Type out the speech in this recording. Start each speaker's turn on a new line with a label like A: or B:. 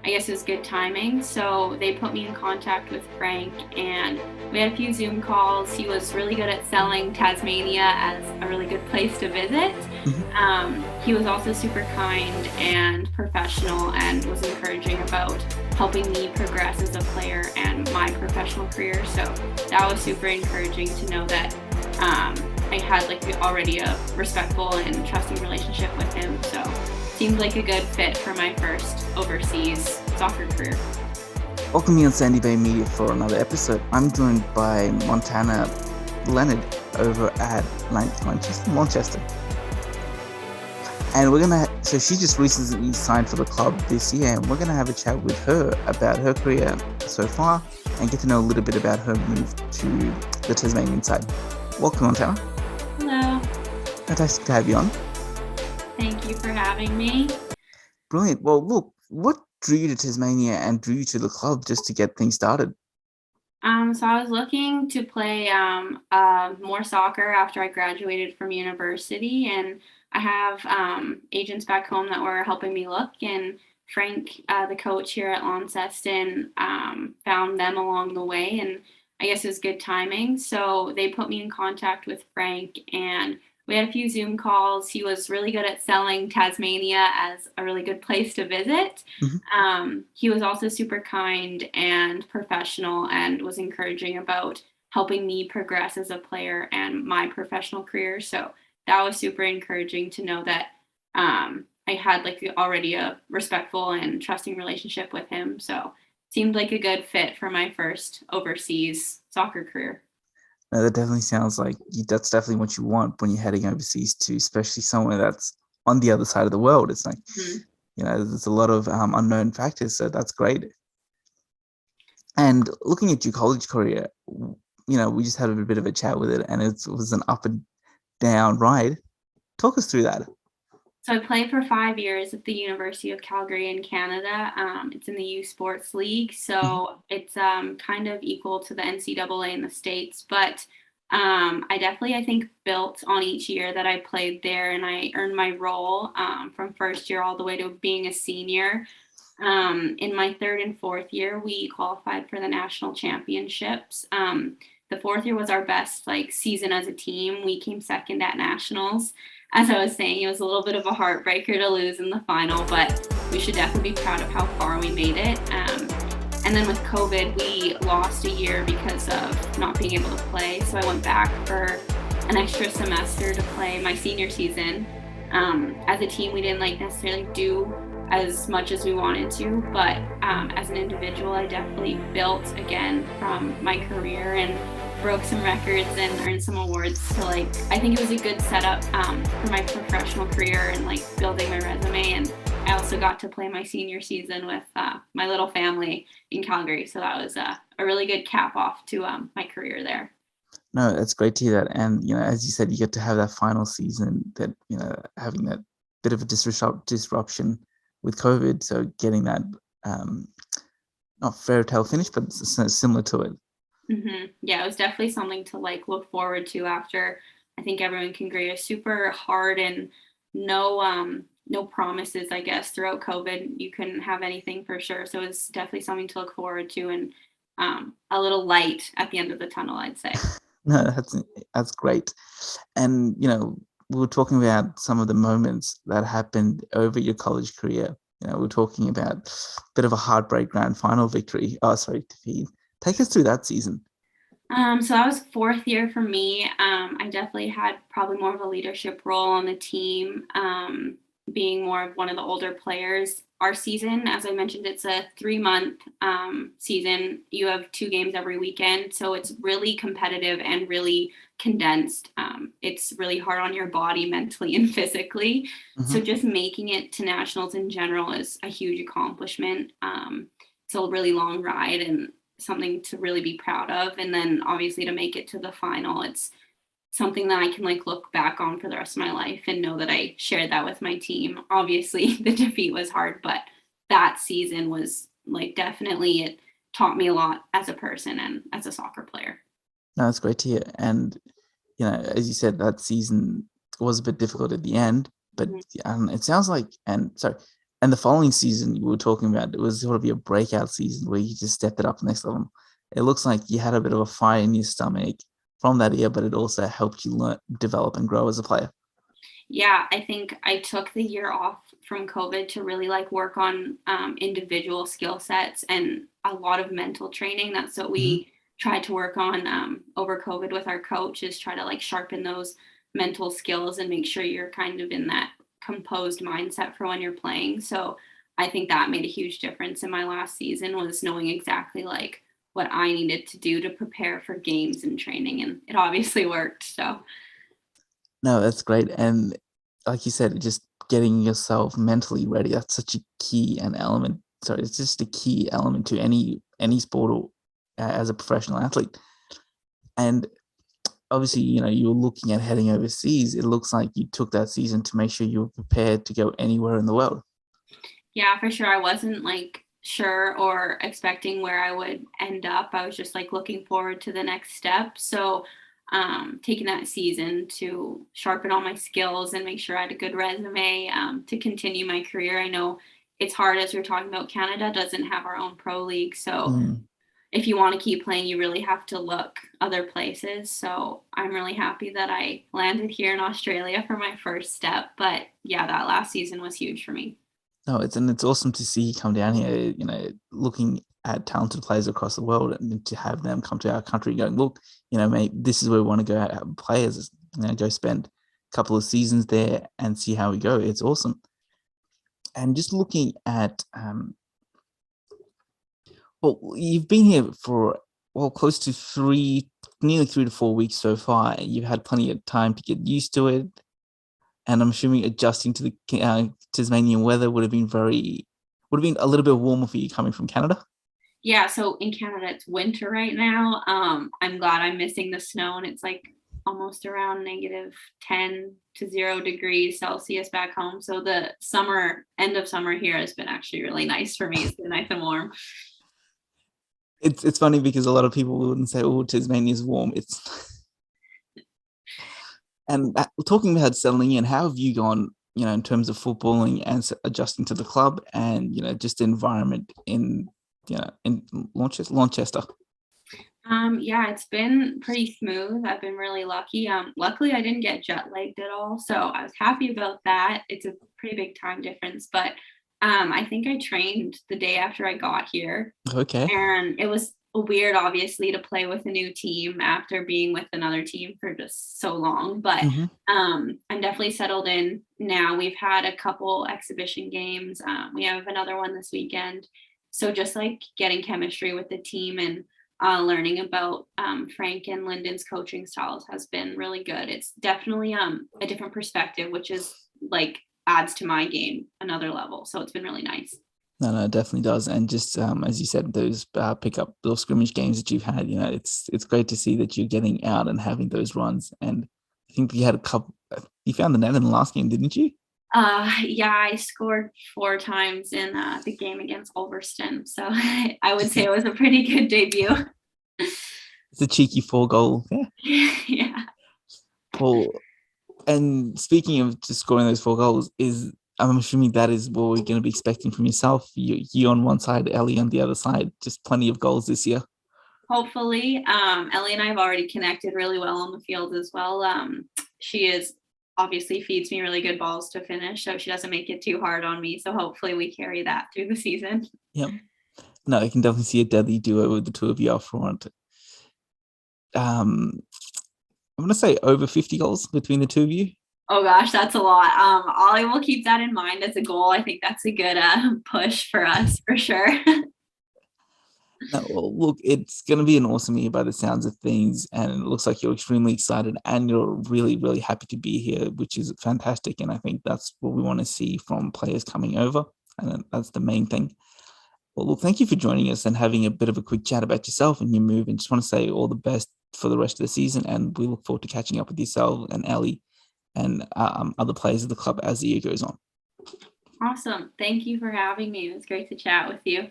A: I guess it was good timing. So they put me in contact with Frank and we had a few Zoom calls. He was really good at selling Tasmania as a really good place to visit.
B: Mhm.
A: He was also super kind and professional and was encouraging about helping me progress as a player and my professional career. So that was super encouraging to know that I had like already a respectful and trusting relationship with him. So seemed like a good fit for my first overseas soccer career.
B: Welcome me on Sandy Bay Media for another episode. I'm joined by Montana Leonard over at Launceston. And so she just recently signed for the club this year, and we're gonna have a chat with her about her career so far and get to know a little bit about her move to the Tasmanian side. Welcome, Montana.
A: Hello.
B: Fantastic to have you on.
A: Thank you for having me.
B: Brilliant. Well, look, what drew you to Tasmania and drew you to the club just to get things started?
A: So I was looking to play more soccer after I graduated from university, and I have agents back home that were helping me look. And Frank, the coach here at Launceston, found them along the way, and I guess it was good timing. So they put me in contact with Frank, and we had a few Zoom calls. He was really good at selling Tasmania as a really good place to visit.
B: Mhm.
A: He was also super kind and professional and was encouraging about helping me progress as a player and my professional career. So that was super encouraging to know that I had like already a respectful and trusting relationship with him. So seemed like a good fit for my first overseas soccer career.
B: No, that definitely sounds like that's definitely what you want when you're heading overseas to, especially somewhere that's on the other side of the world. It's like,
A: Mhm.
B: there's a lot of unknown factors, so that's great. And looking at your college career, we just had a bit of a chat with it, and it was an up and down ride. Talk us through that.
A: So I played for 5 years at the University of Calgary in Canada. It's in the U Sports League,
B: Mhm.
A: so it's kind of equal to the NCAA in the States. But I definitely, I think, built on each year that I played there, and I earned my role from first year all the way to being a senior. In my third and fourth year, we qualified for the national championships. The fourth year was our best like season as a team. We came second at nationals. As I was saying, it was a little bit of a heartbreaker to lose in the final, but we should definitely be proud of how far we made it. And then with COVID, we lost a year because of not being able to play. So I went back for an extra semester to play my senior season. As a team, we didn't like necessarily do as much as we wanted to, but as an individual, I definitely built again from my career and broke some records and earned some awards to like I think it was a good setup for my professional career and like building my resume. And I also got to play my senior season with my little family in Calgary, so that was a really good cap off to my career there.
B: No, it's great to hear that. And as you said, you get to have that final season that having that bit of a disruption with COVID. So getting that not fairy tale finish, but similar to it.
A: Yeah, it was definitely something to like look forward to after. I think everyone can agree a super hard and no promises, I guess, throughout COVID. You couldn't have anything for sure. So it's definitely something to look forward to and a little light at the end of the tunnel, I'd say.
B: No, that's great. And we were talking about some of the moments that happened over your college career. We're talking about a bit of a heartbreak grand final victory. Oh, sorry, defeat. Take us through that season.
A: So that was fourth year for me. I definitely had probably more of a leadership role on the team, being more of one of the older players. Our season, as I mentioned, it's a 3-month season. You have 2 games every weekend, so it's really competitive and really condensed. It's really hard on your body mentally and physically. So
B: Hmm.
A: just making it to nationals in general is a huge accomplishment. It's a really long ride and something to really be proud of. And then obviously to make it to the final, it's something that I can like look back on for the rest of my life and know that I shared that with my team. Obviously the defeat was hard, but that season was like definitely it taught me a lot as a person and as a soccer player.
B: No, that's great to hear. And as you said, that season was a bit difficult at the end, but
A: Mhm.
B: it sounds like, and sorry, And the following season, you were talking about, it was sort of your breakout season where you just stepped it up the next level. It looks like you had a bit of a fire in your stomach from that year, but it also helped you learn, develop, and grow as a player.
A: Yeah, I think I took the year off from COVID to really like work on individual skill sets and a lot of mental training. That's what
B: Mm-hmm.
A: we tried to work on over COVID with our coach, is try to like sharpen those mental skills and make sure you're kind of in that composed mindset for when you're playing. So I think that made a huge difference in my last season, was knowing exactly like what I needed to do to prepare for games and training. And it obviously worked. So
B: No, that's great. And like you said, just getting yourself mentally ready, that's such a key and element. So it's just a key element to any sport or as a professional athlete. And obviously, you were looking at heading overseas. It looks like you took that season to make sure you were prepared to go anywhere in the world.
A: yeah, for sure. I wasn't like sure or expecting where I would end up. I was just like looking forward to the next step. So, taking that season to sharpen all my skills and make sure I had a good resume to continue my career. I know it's hard, as we are talking about. Canada doesn't have our own pro league. So,
B: Mm.
A: if you want to keep playing, you really have to look other places. So, I'm really happy that I landed here in Australia for my first step. But yeah, that last season was huge for me.
B: No, it's awesome to see you come down here, looking at talented players across the world, and to have them come to our country going, look, mate, this is where we want to go out and play as, go spend a couple of seasons there and see how we go. It's awesome. And just looking at, well, you've been here for, well, close to nearly 3 to 4 weeks so far. You've had plenty of time to get used to it. And I'm assuming adjusting to the Tasmanian weather would have been a little bit warmer for you coming from Canada.
A: Yeah, so in Canada it's winter right now. I'm glad I'm missing the snow, and it's like almost around negative 10 to 0 degrees Celsius back home. So the end of summer here has been actually really nice for me. It's been nice and warm.
B: It's funny because a lot of people wouldn't say, "Oh, Tasmania's warm." And talking about settling in, how have you gone? In terms of footballing and adjusting to the club, and just the environment in Launceston.
A: Yeah, it's been pretty smooth. I've been really lucky. Luckily I didn't get jet lagged at all, so I was happy about that. It's a pretty big time difference, but I think I trained the day after I got here.
B: Okay.
A: And it was weird, obviously, to play with a new team after being with another team for just so long. But
B: Mm-hmm.
A: I'm definitely settled in now. We've had a couple exhibition games. We have another one this weekend. So just like getting chemistry with the team and learning about Frank and Lyndon's coaching styles has been really good. It's definitely a different perspective, which is like adds to my game another level. So it's been really nice.
B: No, it definitely does. And just as you said, those those scrimmage games that you've had, it's great to see that you're getting out and having those runs. And I think you had a couple. You found the net in the last game, didn't you?
A: Yeah, I scored 4 times in the game against Ulverston, so I would say it was a pretty good debut.
B: It's a cheeky 4 goal. Yeah.
A: Yeah.
B: Well, and speaking of just scoring those 4 goals, I'm assuming that is what we're going to be expecting from yourself. You on one side, Ellie on the other side. Just plenty of goals this year.
A: Hopefully, Ellie and I have already connected really well on the field as well. She is obviously feeds me really good balls to finish, so she doesn't make it too hard on me. So hopefully we carry that through the season.
B: Yep. No, I can definitely see a deadly duo with the two of you up front. I'm going to say over 50 goals between the two of you.
A: Oh gosh, that's a lot. I will keep that in mind as a goal. I think that's a good push for us for sure.
B: No, well, look, it's going to be an awesome year by the sounds of things, and it looks like you're extremely excited and you're really, really happy to be here, which is fantastic. And I think that's what we want to see from players coming over, and that's the main thing. Well, look, thank you for joining us and having a bit of a quick chat about yourself and your move. And just want to say all the best for the rest of the season, and we look forward to catching up with yourself and Ellie and other players of the club as the year goes on.
A: Awesome. Thank you for having me. It was great to chat with you.